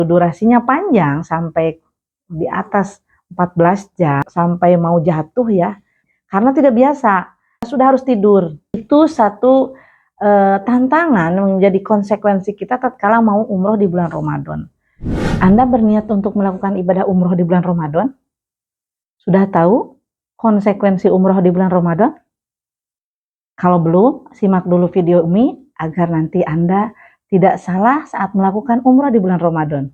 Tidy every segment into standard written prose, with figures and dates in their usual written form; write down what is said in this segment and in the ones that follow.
Durasinya panjang sampai di atas 14 jam sampai mau jatuh ya, karena tidak biasa, sudah harus tidur. Itu satu tantangan menjadi konsekuensi kita tatkala mau umroh di bulan Ramadan. Anda berniat untuk melakukan ibadah umroh di bulan Ramadan? Sudah tahu konsekuensi umroh di bulan Ramadan? Kalau belum, simak dulu video ini agar nanti Anda tidak salah saat melakukan umroh di bulan Ramadan.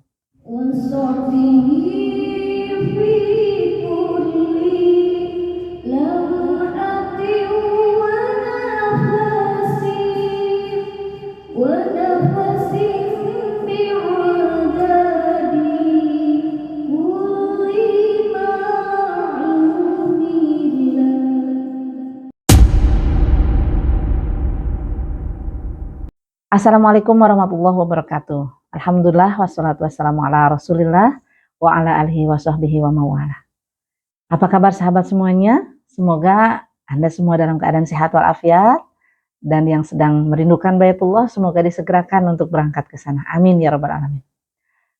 Assalamualaikum warahmatullahi wabarakatuh. Alhamdulillah wassalatu wassalamu ala rasulillah wa ala alihi wa sahbihi wa mawala. Apa kabar sahabat semuanya? Semoga Anda semua dalam keadaan sehat walafiat, dan yang sedang merindukan Baitullah semoga disegerakan untuk berangkat ke sana. Amin ya rabbal alamin.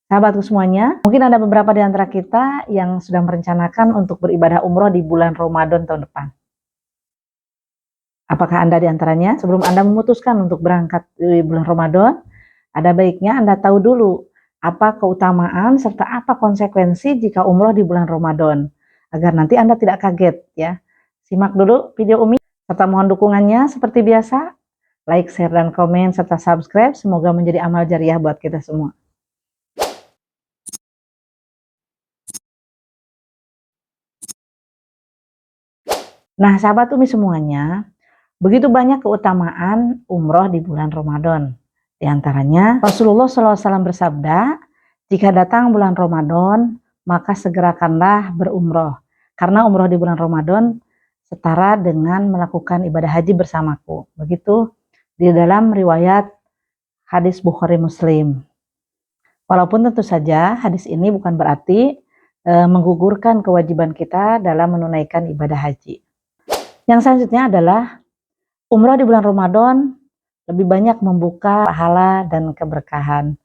Sahabatku semuanya, mungkin ada beberapa di antara kita yang sedang merencanakan untuk beribadah umroh di bulan Ramadan tahun depan. Apakah Anda di antaranya? Sebelum Anda memutuskan untuk berangkat di bulan Ramadan, ada baiknya Anda tahu dulu apa keutamaan serta apa konsekuensi jika umroh di bulan Ramadan, agar nanti Anda tidak kaget ya. Simak dulu video Umi, serta mohon dukungannya seperti biasa, like, share, dan komen, serta subscribe, semoga menjadi amal jariah buat kita semua. Nah sahabat Umi semuanya, begitu banyak keutamaan umroh di bulan Ramadan. Di antaranya Rasulullah SAW bersabda, jika datang bulan Ramadan, maka segerakanlah berumroh. Karena umroh di bulan Ramadan setara dengan melakukan ibadah haji bersamaku. Begitu di dalam riwayat hadis Bukhari Muslim. Walaupun tentu saja hadis ini bukan berarti menggugurkan kewajiban kita dalam menunaikan ibadah haji. Yang selanjutnya adalah umroh di bulan Ramadan lebih banyak membuka pahala dan keberkahan.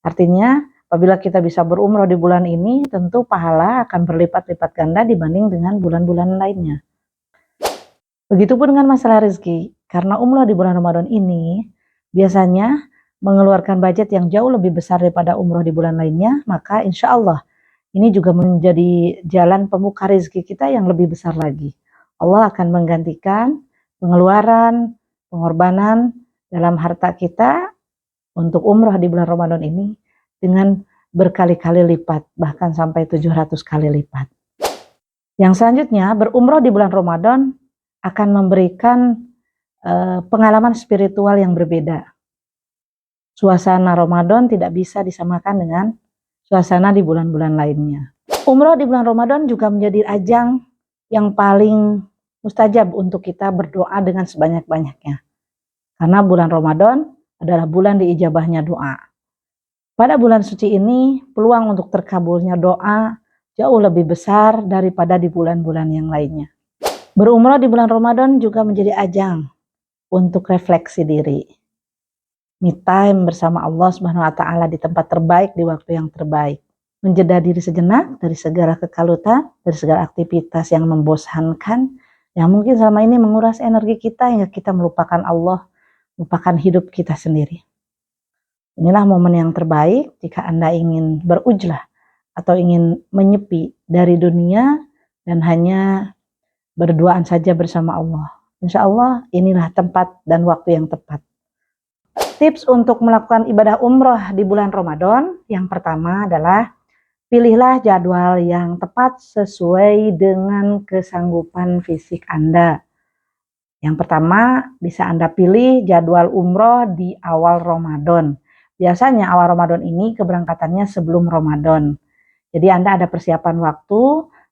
Artinya, apabila kita bisa berumroh di bulan ini, tentu pahala akan berlipat-lipat ganda dibanding dengan bulan-bulan lainnya. Begitupun dengan masalah rezeki. Karena umroh di bulan Ramadan ini biasanya mengeluarkan budget yang jauh lebih besar daripada umroh di bulan lainnya, maka insya Allah ini juga menjadi jalan pembuka rezeki kita yang lebih besar lagi. Allah akan menggantikan pengeluaran, pengorbanan dalam harta kita untuk umroh di bulan Ramadan ini dengan berkali-kali lipat, bahkan sampai 700 kali lipat. Yang selanjutnya, berumroh di bulan Ramadan akan memberikan pengalaman spiritual yang berbeda. Suasana Ramadan tidak bisa disamakan dengan suasana di bulan-bulan lainnya. Umroh di bulan Ramadan juga menjadi ajang yang paling mustajab untuk kita berdoa dengan sebanyak-banyaknya. Karena bulan Ramadan adalah bulan diijabahnya doa. Pada bulan suci ini, peluang untuk terkabulnya doa jauh lebih besar daripada di bulan-bulan yang lainnya. Berumrah di bulan Ramadan juga menjadi ajang untuk refleksi diri. Me time bersama Allah Subhanahu wa Ta'ala di tempat terbaik, di waktu yang terbaik. Menjeda diri sejenak dari segala kekalutan, dari segala aktivitas yang membosankan, yang mungkin selama ini menguras energi kita hingga kita melupakan Allah, melupakan hidup kita sendiri. Inilah momen yang terbaik jika Anda ingin berujlah atau ingin menyepi dari dunia dan hanya berduaan saja bersama Allah. Insya Allah inilah tempat dan waktu yang tepat. Tips untuk melakukan ibadah umroh di bulan Ramadan, yang pertama adalah pilihlah jadwal yang tepat sesuai dengan kesanggupan fisik Anda. Yang pertama, bisa Anda pilih jadwal umroh di awal Ramadan. Biasanya awal Ramadan ini keberangkatannya sebelum Ramadan. Jadi Anda ada persiapan waktu,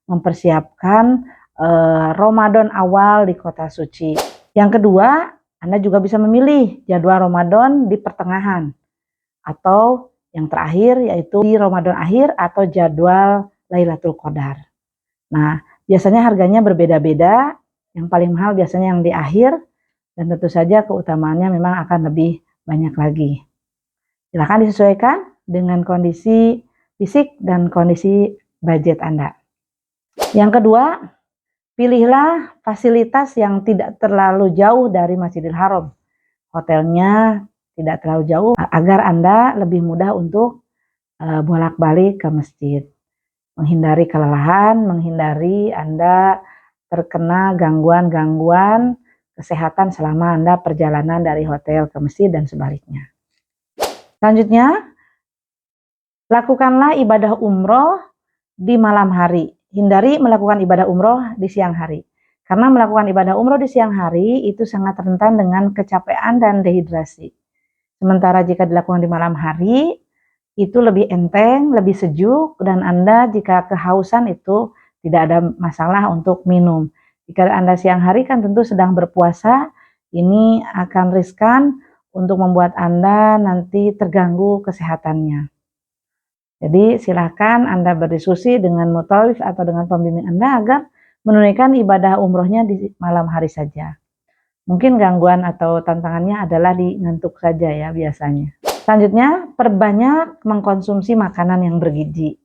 mempersiapkan Ramadan awal di kota suci. Yang kedua, Anda juga bisa memilih jadwal Ramadan di pertengahan. Atau yang terakhir yaitu di Ramadan akhir atau jadwal Lailatul Qadar. Nah, biasanya harganya berbeda-beda. Yang paling mahal biasanya yang di akhir, dan tentu saja keutamaannya memang akan lebih banyak lagi. Silakan disesuaikan dengan kondisi fisik dan kondisi budget Anda. Yang kedua, pilihlah fasilitas yang tidak terlalu jauh dari Masjidil Haram. Hotelnya tidak terlalu jauh agar Anda lebih mudah untuk bolak-balik ke masjid. Menghindari kelelahan, menghindari Anda terkena gangguan-gangguan kesehatan selama Anda perjalanan dari hotel ke masjid dan sebaliknya. Selanjutnya, lakukanlah ibadah umroh di malam hari. Hindari melakukan ibadah umroh di siang hari. Karena melakukan ibadah umroh di siang hari itu sangat rentan dengan kecapean dan dehidrasi. Sementara jika dilakukan di malam hari, itu lebih enteng, lebih sejuk, dan Anda jika kehausan itu tidak ada masalah untuk minum. Jika Anda siang hari kan tentu sedang berpuasa, ini akan riskan untuk membuat Anda nanti terganggu kesehatannya. Jadi silakan Anda berdiskusi dengan mutawif atau dengan pembimbing Anda agar menunaikan ibadah umrohnya di malam hari saja. Mungkin gangguan atau tantangannya adalah di ngantuk saja ya biasanya. Selanjutnya, perbanyak mengkonsumsi makanan yang bergizi.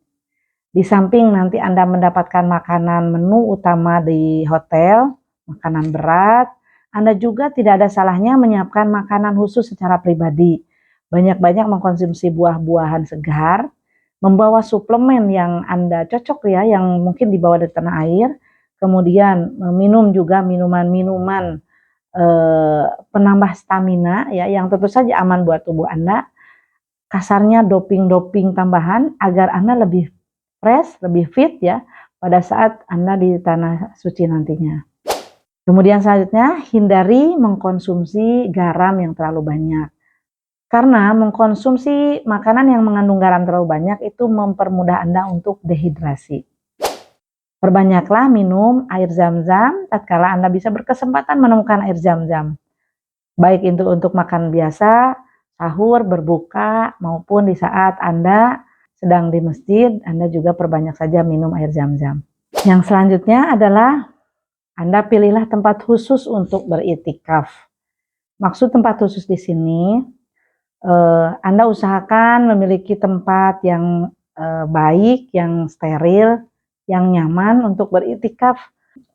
Di samping nanti Anda mendapatkan makanan menu utama di hotel, makanan berat, Anda juga tidak ada salahnya menyiapkan makanan khusus secara pribadi. Banyak-banyak mengkonsumsi buah-buahan segar, membawa suplemen yang Anda cocok ya, yang mungkin dibawa dari tanah air, kemudian minum juga minuman-minuman penambah stamina ya, yang tentu saja aman buat tubuh Anda. Kasarnya doping-doping tambahan agar Anda lebih fresh, lebih fit ya pada saat Anda di tanah suci nantinya. Kemudian selanjutnya, hindari mengkonsumsi garam yang terlalu banyak. Karena mengkonsumsi makanan yang mengandung garam terlalu banyak itu mempermudah Anda untuk dehidrasi. Perbanyaklah minum air zam-zam tatkala Anda bisa berkesempatan menemukan air zam-zam. Baik itu untuk makan biasa, sahur, berbuka, maupun di saat Anda sedang di masjid, Anda juga perbanyak saja minum air zam-zam. Yang selanjutnya adalah Anda pilihlah tempat khusus untuk beriktikaf. Maksud tempat khusus di sini, Anda usahakan memiliki tempat yang baik, yang steril, yang nyaman untuk beriktikaf.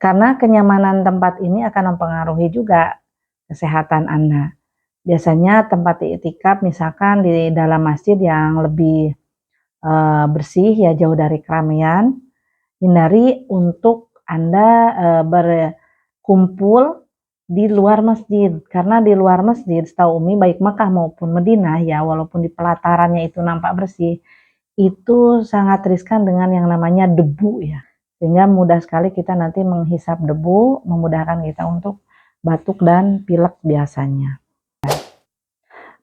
Karena kenyamanan tempat ini akan mempengaruhi juga kesehatan Anda. Biasanya tempat iktikaf misalkan di dalam masjid yang lebih bersih ya, jauh dari keramaian. Hindari untuk Anda berkumpul di luar masjid, karena di luar masjid setahu Umi baik Mekah maupun Madinah ya, walaupun di pelatarannya itu nampak bersih, itu sangat riskan dengan yang namanya debu ya, sehingga mudah sekali kita nanti menghisap debu, memudahkan kita untuk batuk dan pilek biasanya.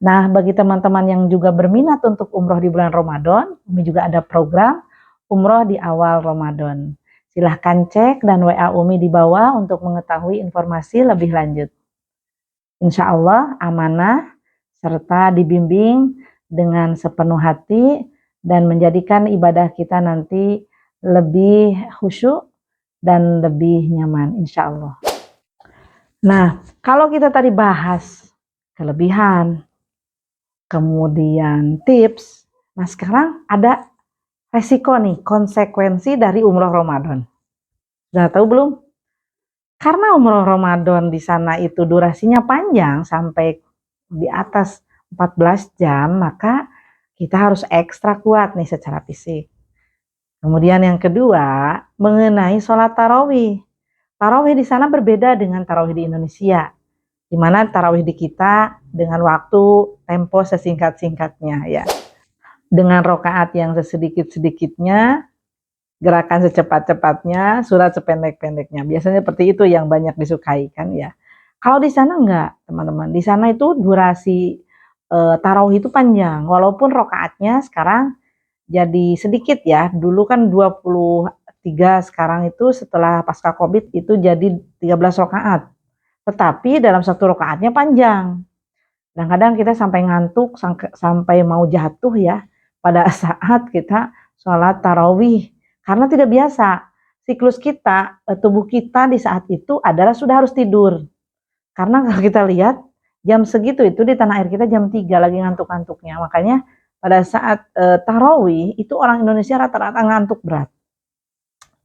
Nah, bagi teman-teman yang juga berminat untuk umroh di bulan Ramadan, Umi juga ada program umroh di awal Ramadan. Silahkan cek dan WA Umi di bawah untuk mengetahui informasi lebih lanjut. Insya Allah amanah serta dibimbing dengan sepenuh hati dan menjadikan ibadah kita nanti lebih khusyuk dan lebih nyaman insya Allah. Nah, kalau kita tadi bahas kelebihan, kemudian tips, nah sekarang ada resiko nih, konsekuensi dari umroh Ramadan. Sudah tahu belum? Karena umroh Ramadan di sana itu durasinya panjang sampai di atas 14 jam, maka kita harus ekstra kuat nih secara fisik. Kemudian yang kedua, mengenai sholat tarawih. Tarawih di sana berbeda dengan tarawih di Indonesia, di mana tarawih di kita dengan waktu tempo sesingkat-singkatnya ya, dengan rokaat yang sesedikit-sedikitnya, gerakan secepat-cepatnya, surat sependek-pendeknya. Biasanya seperti itu yang banyak disukai kan ya. Kalau di sana enggak, teman-teman. Di sana itu durasi tarawih itu panjang, walaupun rokaatnya sekarang jadi sedikit ya. Dulu kan 23, sekarang itu setelah pasca Covid itu jadi 13 rokaat. Tetapi dalam satu rokaatnya panjang. Kadang-kadang kita sampai ngantuk, sampai mau jatuh ya pada saat kita sholat tarawih. Karena tidak biasa, siklus kita, tubuh kita di saat itu adalah sudah harus tidur. Karena kalau kita lihat jam segitu itu di tanah air kita jam 3 lagi ngantuk-ngantuknya. Makanya pada saat tarawih itu orang Indonesia rata-rata ngantuk berat.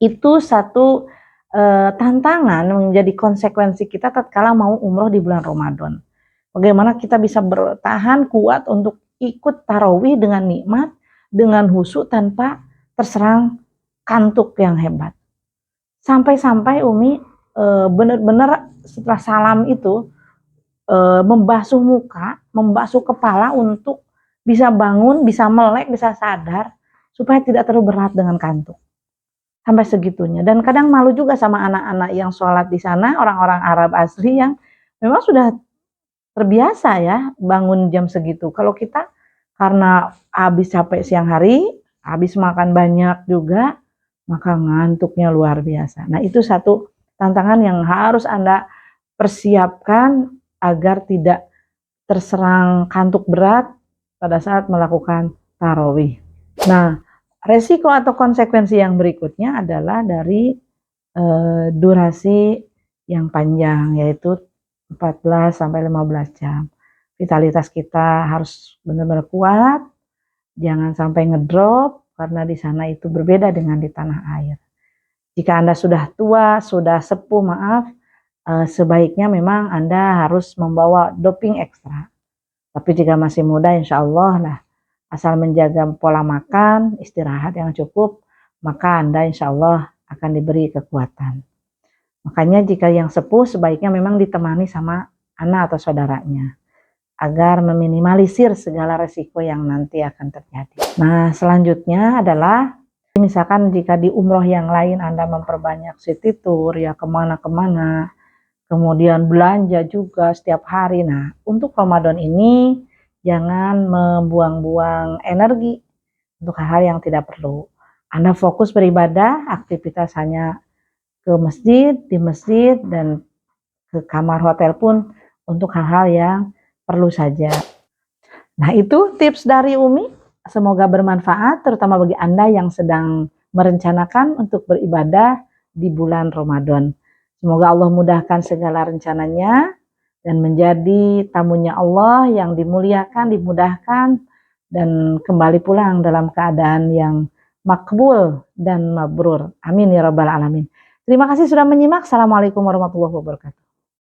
Itu satu tantangan menjadi konsekuensi kita tatkala mau umroh di bulan Ramadan. Bagaimana kita bisa bertahan kuat untuk ikut tarawih dengan nikmat, dengan khusyuk tanpa terserang kantuk yang hebat. Sampai-sampai Umi benar-benar setelah salam itu membasuh muka, membasuh kepala untuk bisa bangun, bisa melek, bisa sadar supaya tidak terlalu berat dengan kantuk. Sampai segitunya. Dan kadang malu juga sama anak-anak yang sholat di sana, orang-orang Arab asli yang memang sudah terbiasa ya bangun jam segitu. Kalau kita karena habis capek siang hari, habis makan banyak juga, maka ngantuknya luar biasa. Nah, itu satu tantangan yang harus Anda persiapkan agar tidak terserang kantuk berat pada saat melakukan tarawih. Nah, resiko atau konsekuensi yang berikutnya adalah dari durasi yang panjang, yaitu 14 sampai 15 jam. Vitalitas kita harus benar-benar kuat, jangan sampai ngedrop karena di sana itu berbeda dengan di tanah air. Jika Anda sudah tua, sudah sepuh, maaf, sebaiknya memang Anda harus membawa doping ekstra. Tapi jika masih muda, insya Allah lah, asal menjaga pola makan, istirahat yang cukup, maka Anda insya Allah akan diberi kekuatan. Makanya jika yang sepuh sebaiknya memang ditemani sama anak atau saudaranya, agar meminimalisir segala resiko yang nanti akan terjadi. Nah, selanjutnya adalah misalkan jika di umroh yang lain Anda memperbanyak city tour ya kemana-kemana, kemudian belanja juga setiap hari. Nah, untuk Ramadan ini jangan membuang-buang energi untuk hal-hal yang tidak perlu. Anda fokus beribadah, aktivitas hanya ke masjid, di masjid, dan ke kamar hotel pun untuk hal-hal yang perlu saja. Nah, itu tips dari Umi. Semoga bermanfaat, terutama bagi Anda yang sedang merencanakan untuk beribadah di bulan Ramadan. Semoga Allah mudahkan segala rencananya dan menjadi tamunya Allah yang dimuliakan, dimudahkan, dan kembali pulang dalam keadaan yang makbul dan mabrur. Amin ya rabbal alamin. Terima kasih sudah menyimak. Assalamualaikum warahmatullahi wabarakatuh.